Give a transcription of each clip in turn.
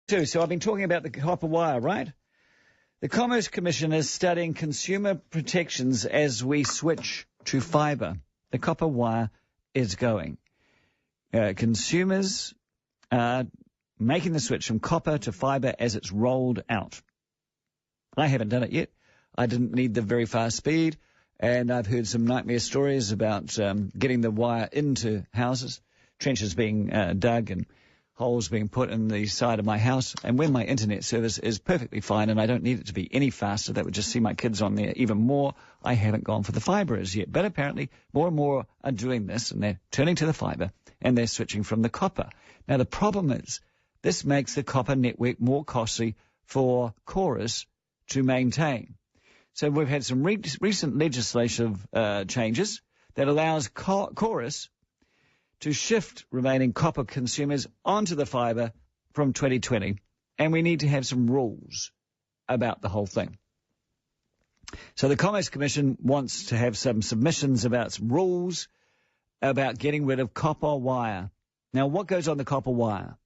So I've been talking about the copper wire, right? The Commerce Commission is studying consumer protections as we switch to fibre. The copper wire is going. Consumers are making the switch from copper to fibre as it's rolled out. I haven't done it yet. I didn't need the very fast speed, and I've heard some nightmare stories about getting the wire into houses, trenches being dug and holes being put in the side of my house. And when my internet service is perfectly fine and I don't need it to be any faster, that would just see my kids on there even more, I haven't gone for the fibre as yet. But apparently more and more are doing this, and they're turning to the fibre, and they're switching from the copper. Now, the problem is this makes the copper network more costly for Chorus to maintain. So we've had some recent legislative changes that allows Chorus to shift remaining copper consumers onto the fibre from 2020. And we need to have some rules about the whole thing. So the Commerce Commission wants to have some submissions about some rules about getting rid of copper wire. Now, what goes on the copper wire?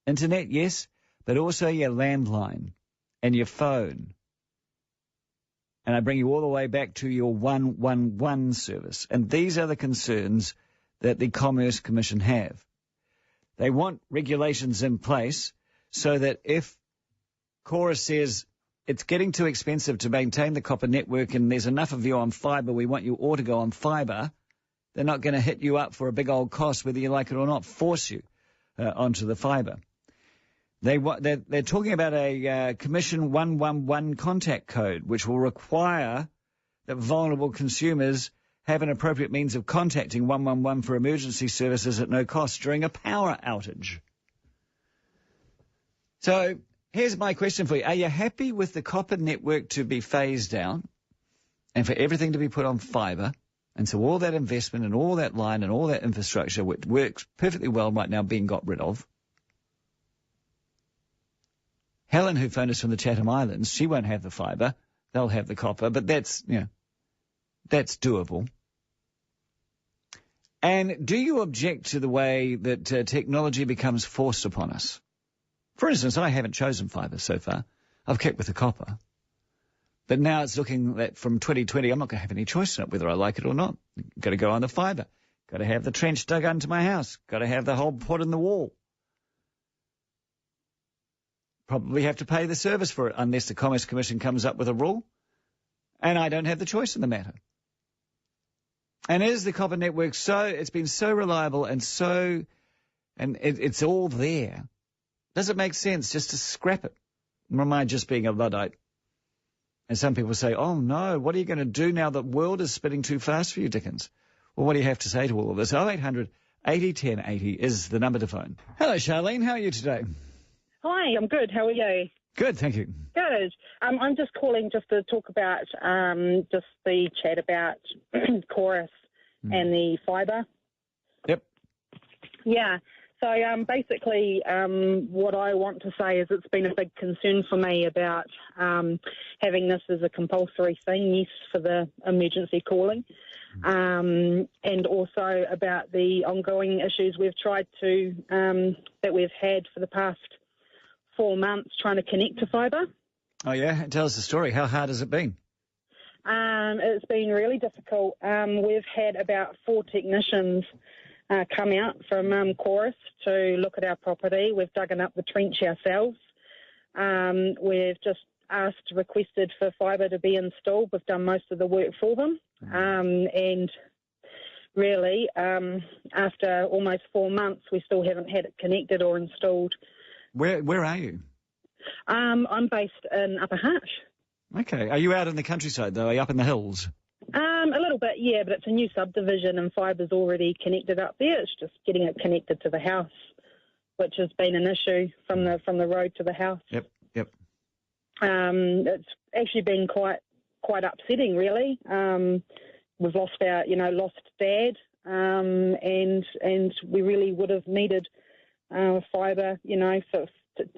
Internet, yes, but also your landline and your phone. And I bring you all the way back to your 111 service. And these are the concerns that the Commerce Commission have. They want regulations in place so that if Chorus says it's getting too expensive to maintain the copper network and there's enough of you on fibre, we want you all to go on fibre, they're not going to hit you up for a big old cost, whether you like it or not, force you onto the fibre. They're talking about a Commission 111 contact code, which will require that vulnerable consumers have an appropriate means of contacting 111 for emergency services at no cost during a power outage. So here's my question for you. Are you happy with the copper network to be phased out and for everything to be put on fibre? And so all that investment and all that line and all that infrastructure, which works perfectly well right now, being got rid of. Helen, who phoned us from the Chatham Islands, she won't have the fibre. They'll have the copper, but that's doable. And do you object to the way that technology becomes forced upon us? For instance, I haven't chosen fibre so far. I've kept with the copper. But now it's looking that from 2020, I'm not going to have any choice in it, whether I like it or not. Got to go on the fibre. Got to have the trench dug under my house. Got to have the hole put in the wall. Probably have to pay the service for it unless the Commerce Commission comes up with a rule. And I don't have the choice in the matter. And is the copper network it's been so reliable and it's all there. Does it make sense just to scrap it? Or am I just being a Luddite? And some people say, oh no, what are you going to do now the world is spinning too fast for you, Dickens? Well, what do you have to say to all of this? 0800 80 10 80 is the number to phone. Hello, Charlene. How are you today? Hi, I'm good. How are you? Good, thank you. Good. I'm just calling just to talk about just the chat about Chorus and the fibre. Yep. Yeah. So basically what I want to say is it's been a big concern for me about having this as a compulsory thing, yes, for the emergency calling, and also about the ongoing issues we've tried to, that we've had for the past 4 months trying to connect to fibre. Oh, yeah? Tell us the story. How hard has it been? It's been really difficult. We've had about 4 technicians come out from Chorus to look at our property. We've dug up the trench ourselves. We've just requested for fibre to be installed. We've done most of the work for them. And really, after almost 4 months, we still haven't had it connected or installed. Where are you? I'm based in Upper Hutt. Okay. Are you out in the countryside, though? Are you up in the hills? A little bit, yeah, but it's a new subdivision and fibre's already connected up there. It's just getting it connected to the house, which has been an issue from the road to the house. Yep. It's actually been quite upsetting, really. We've lost Dad, and we really would have needed fibre,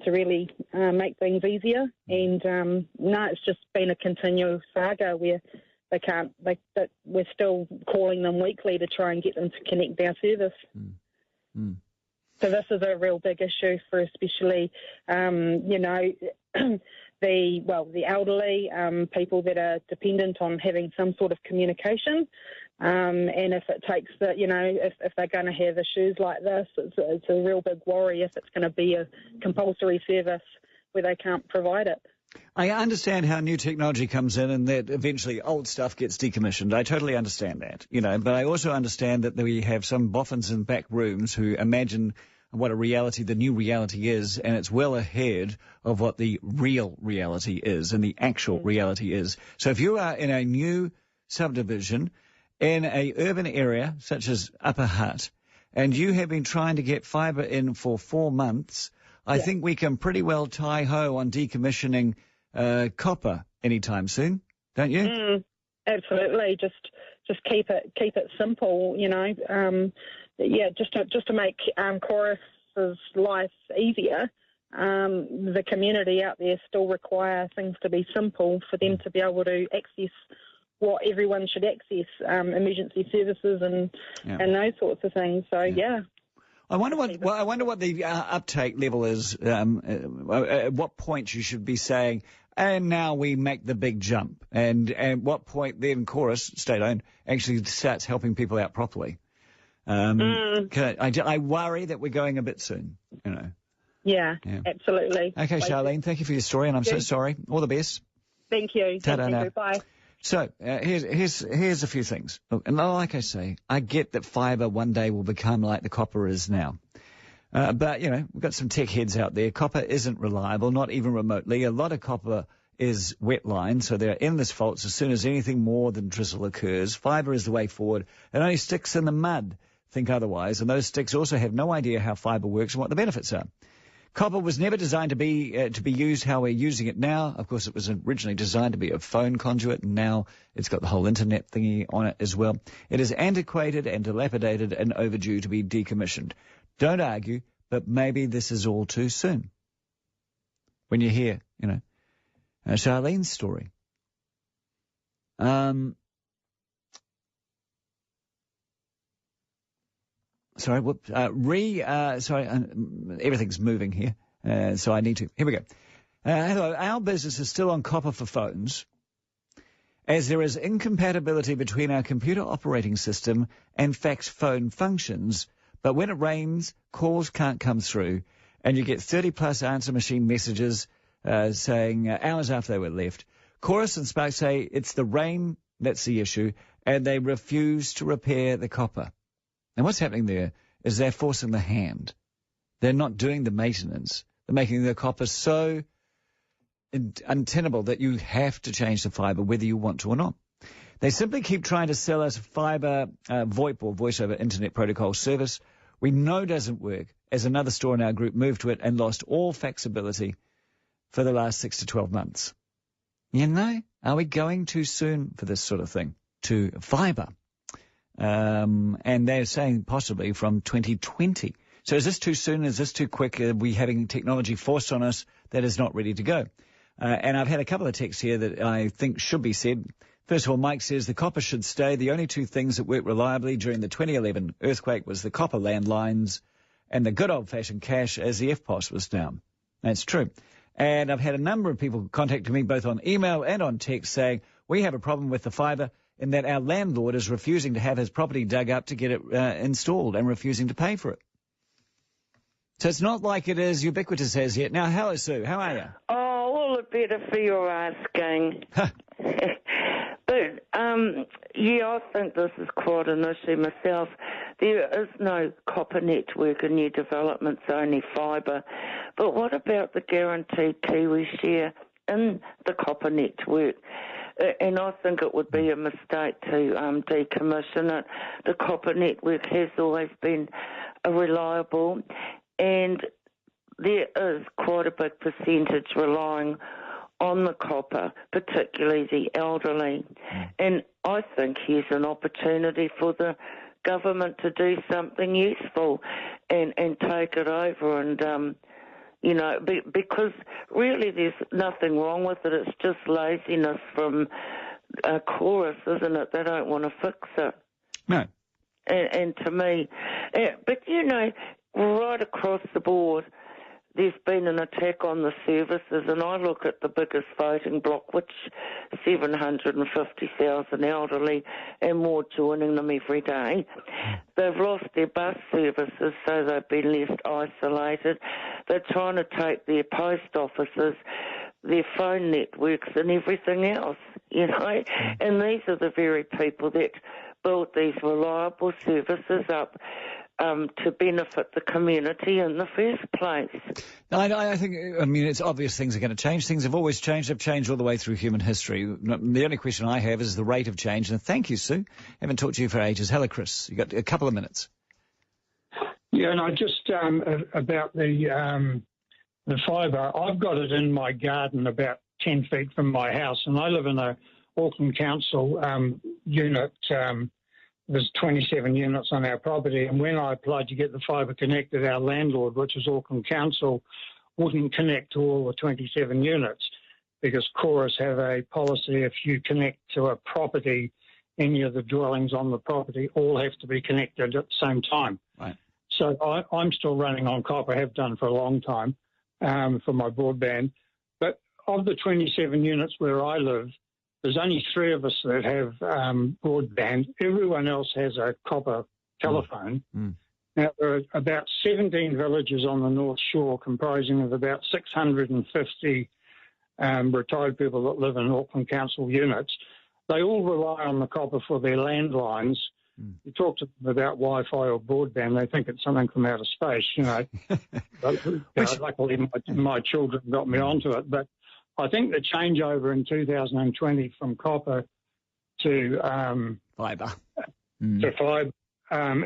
to really make things easier. And no, it's just been a continual saga where we're still calling them weekly to try and get them to connect our service. So this is a real big issue for especially, the elderly, people that are dependent on having some sort of communication. And if it takes if they're going to have issues like this, it's a real big worry if it's going to be a compulsory service where they can't provide it. I understand how new technology comes in and that eventually old stuff gets decommissioned. I totally understand that, but I also understand that we have some boffins in back rooms who imagine what the new reality is, and it's well ahead of what the real reality is and the actual reality is. So if you are in a new subdivision in a urban area such as Upper Hutt, and you have been trying to get fibre in for 4 months, I think we can pretty well tie-ho on decommissioning copper anytime soon, don't you? Absolutely. Just keep it simple, just to make Chorus's life easier. The community out there still require things to be simple for them to be able to access what everyone should access, emergency services and those sorts of things. So, I wonder what the uptake level is, at what point you should be saying, and now we make the big jump, and what point then Chorus, state-owned, actually starts helping people out properly. I worry that we're going a bit soon, Yeah, absolutely. Okay, Charlene, thank you for your story, and I'm so sorry. All the best. Thank you. Ta-da now. Bye. So here's a few things. Look, and like I say, I get that fibre one day will become like the copper is now. But, we've got some tech heads out there. Copper isn't reliable, not even remotely. A lot of copper is wet line, so there are endless faults as soon as anything more than drizzle occurs. Fibre is the way forward. It only sticks in the mud. Think otherwise. And those sticks also have no idea how fibre works and what the benefits are. Copper was never designed to be used how we're using it now. Of course, it was originally designed to be a phone conduit, and now it's got the whole internet thingy on it as well. It is antiquated and dilapidated and overdue to be decommissioned. Don't argue, but maybe this is all too soon. When you hear, Charlene's story. Everything's moving here, so I need to. Here we go. Hello, our business is still on copper for phones, as there is incompatibility between our computer operating system and fax phone functions, but when it rains, calls can't come through, and you get 30-plus answer machine messages saying hours after they were left. Chorus and Spark say it's the rain that's the issue, and they refuse to repair the copper. And what's happening there is they're forcing the hand. They're not doing the maintenance. They're making the copper so untenable that you have to change the fibre whether you want to or not. They simply keep trying to sell us fibre VoIP or voice over internet protocol service we know doesn't work, as another store in our group moved to it and lost all faxability for the last 6 to 12 months. Are we going too soon for this sort of thing? To fibre. And they're saying possibly from 2020. So is this too soon? Is this too quick? Are we having technology forced on us that is not ready to go? And I've had a couple of texts here that I think should be said. First of all, Mike says the copper should stay. The only two things that worked reliably during the 2011 earthquake was the copper landlines and the good old-fashioned cash as the FPOS was down. That's true. And I've had a number of people contact me both on email and on text saying we have a problem with the fibre in that our landlord is refusing to have his property dug up to get it installed and refusing to pay for it. So it's not like it is ubiquitous as yet. Now, hello, Sue. How are you? Oh, all the better for your asking. But, I think this is quite an issue myself. There is no copper network in new developments, only fibre. But what about the guaranteed Kiwi share in the copper network? And I think it would be a mistake to decommission it. The copper network has always been reliable, and there is quite a big percentage relying on the copper, particularly the elderly. And I think here's an opportunity for the government to do something useful and take it over and, because really there's nothing wrong with it. It's just laziness from Chorus, isn't it? They don't want to fix it. No. And to me, but right across the board, there's been an attack on the services, and I look at the biggest voting block, which 750,000 elderly and more joining them every day. They've lost their bus services, so they've been left isolated. They're trying to take their post offices, their phone networks and everything else, you know. And these are the very people that built these reliable services up to benefit the community in the first place. I think, I mean, it's obvious things are going to change. Things have always changed. They've changed all the way through human history. The only question I have is the rate of change. And thank you, Sue. Haven't talked to you for ages. Hello, Chris. You've got a couple of minutes. Yeah, and I just about the fibre. I've got it in my garden about 10 feet from my house, and I live in a Auckland Council unit. There's 27 units on our property, and when I applied to get the fibre connected, our landlord, which is Auckland Council, wouldn't connect to all the 27 units because Chorus have a policy: if you connect to a property, any of the dwellings on the property all have to be connected at the same time. Right. So I'm still running on copper, have done for a long time, for my broadband. But of the 27 units where I live, there's only 3 of us that have broadband. Everyone else has a copper telephone. Now, there are about 17 villages on the North Shore comprising of about 650 retired people that live in Auckland Council units. They all rely on the copper for their landlines. You talk to them about Wi-Fi or broadband, they think it's something from outer space, you know. Luckily, my children got me onto it. But I think the changeover in 2020 from copper to fibre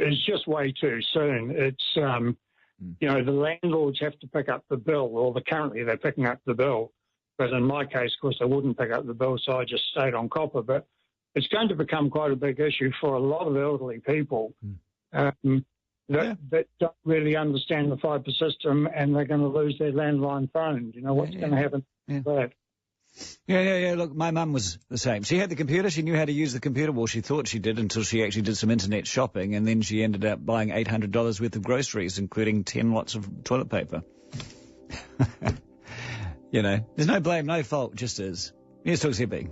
is just way too soon. It's, you know, the landlords have to pick up the bill, or currently they're picking up the bill. But in my case, of course, they wouldn't pick up the bill, so I just stayed on copper. But it's going to become quite a big issue for a lot of elderly people that don't really understand the fibre system, and they're going to lose their landline phone. You know, what's going to happen to that? Yeah. Look, my mum was the same. She had the computer. She knew how to use the computer. Well, she thought she did until she actually did some internet shopping, and then she ended up buying $800 worth of groceries, including 10 lots of toilet paper. You know, there's no blame, no fault, just is. NewstalkZB.